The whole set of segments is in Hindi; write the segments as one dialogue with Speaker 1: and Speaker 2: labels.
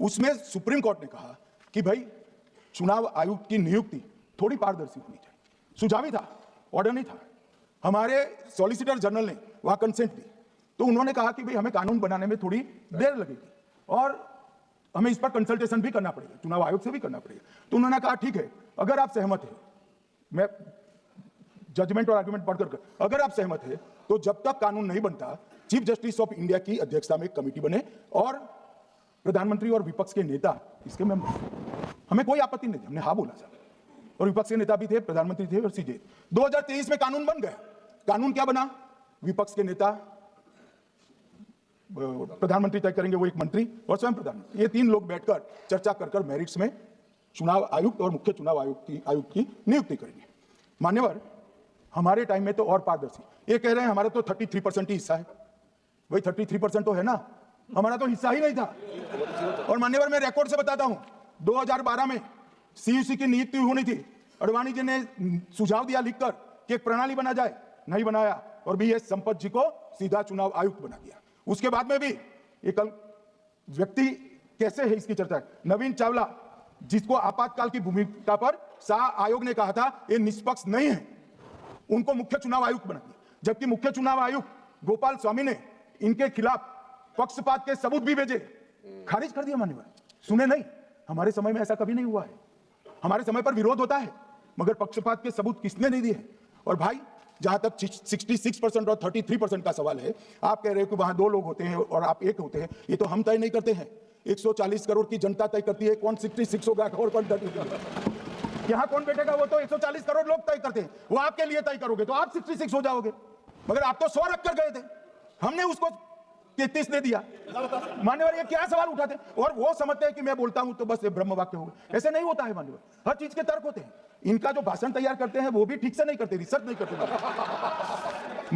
Speaker 1: उसमें सुप्रीम कोर्ट ने कहा कि भाई चुनाव आयुक्त की नियुक्ति थोड़ी पारदर्शी होनी चाहिए। सुझावी था, ऑर्डर नहीं था। हमारे सॉलिसिटर जनरल ने वहां कंसेंट दी, तो उन्होंने कहा कि भाई हमें कानून बनाने में थोड़ी देर लगेगी और हमें इस पर कंसल्टेशन भी करना पड़ेगा, चुनाव आयोग से भी करना पड़ेगा। तो उन्होंने कहा ठीक है, अगर आप सहमत हैं, मैं जजमेंट और आर्गुमेंट पढ़कर, अगर आप सहमत हैं तो जब तक कानून नहीं बनता चीफ जस्टिस ऑफ इंडिया की अध्यक्षता में एक कमेटी बने और प्रधानमंत्री और विपक्ष के नेता इसके मेंबर। हमें कोई आपत्ति नहीं थी, हमने हाँ बोला साहब, और विपक्ष के नेता भी थे, प्रधानमंत्री थे और सीजे। 2023 में कानून बन गया। कानून क्या बना? विपक्ष के नेता, प्रधानमंत्री तय करेंगे, वो एक मंत्री और स्वयं प्रधानमंत्री, ये तीन लोग बैठकर चर्चा कर मेरिट्स में चुनाव आयुक्त और मुख्य चुनाव आयुक्त की नियुक्ति करेंगे। मान्यवर, हमारे टाइम में तो और पारदर्शी, ये कह रहे हैं हमारा तो 33% ही हिस्सा है। वही 33% तो है ना, हमारा तो हिस्सा ही नहीं था। और मान्यवर, मैं रिकॉर्ड से बताता हूं, 2012 में सीयूसी की नियुक्ति होनी थी, अडवाणी जी ने सुझाव दिया लिखकर कि एक प्रणाली बना जाए, नहीं बनाया और BS संपत जी को सीधा चुनाव आयुक्त बना दिया। उसके बाद में भी एक व्यक्ति कैसे है इसकी चर्चा है, नवीन चावला, जिसको आपातकाल की भूमिका पर शाह आयोग ने कहा था ये निष्पक्ष नहीं है, उनको मुख्य चुनाव आयुक्त बना दिया। जबकि मुख्य चुनाव आयुक्त गोपाल स्वामी ने इनके खिलाफ पक्षपात के सबूत भी भेजे, खारिज कर दिया। मान्यवर, सुने नहीं, हमारे समय में ऐसा कभी नहीं हुआ है। हमारे समय पर विरोध होता है मगर पक्षपात के सबूत किसने नहीं दिए। और भाई, जहां तक 66% और 33% का सवाल है, आप कह रहे हो कि वहां 2 लोग होते हैं और आप 1 होते हैं, ये तो हम तय नहीं करते हैं, 140 करोड़ की जनता तय करती है कौन 66 होगा और कौन 33 होगा। यहां कौन बैठेगा वो तो 140 करोड़ लोग तय करते हैं, वो आपके लिए तय करोगे तो आप 66 हो जाओगे। मगर आप तो 100 रख कर गए थे, हमने उसको 33 दे दिया। मान्यवर, ये क्या सवाल उठाते हैं? और वो समझते हैं कि मैं बोलता हूं तो बस ये ब्रह्म वाक्य होगा। ऐसे नहीं होता है मान्यवर, हर चीज के तर्क होते हैं। इनका जो भाषण तैयार करते हैं वो भी ठीक से नहीं करते, रिसर्च नहीं करते।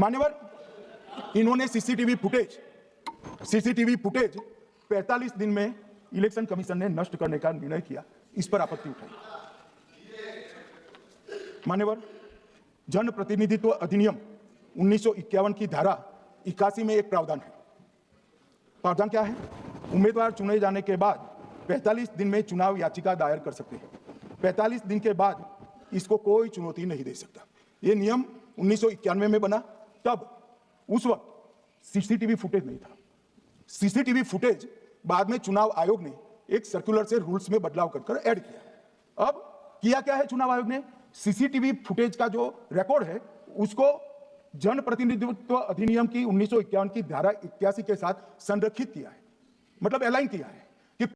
Speaker 1: मान्यवर, इन्होंने सीसीटीवी फुटेज 45 दिन में इलेक्शन कमीशन ने नष्ट करने का निर्णय किया, इस पर आपत्ति उठाई। मान्यवर, जन प्रतिनिधित्व अधिनियम 1951 की धारा 81 में एक प्रावधान है। प्रावधान क्या है? उम्मीदवार चुने जाने के बाद 45 दिन में चुनाव याचिका दायर कर सकते हैं। 45 दिन के बाद इसको कोई चुनौती नहीं दे सकता। यह नियम 1991 में बना, तब उस वक्त सीसीटीवी फुटेज नहीं था। सीसीटीवी फुटेज बाद में चुनाव आयोग ने एक सर्कुलर से रूल्स में बदलाव कर ऐड किया। अब किया क्या है चुनाव आयोग ने? सीसीटीवी फुटेज का जो रिकॉर्ड है उसको जन प्रतिनिधित्व अधिनियम की 1951 की धारा 81 के साथ संरक्षित किया है, मतलब अलाइन किया है।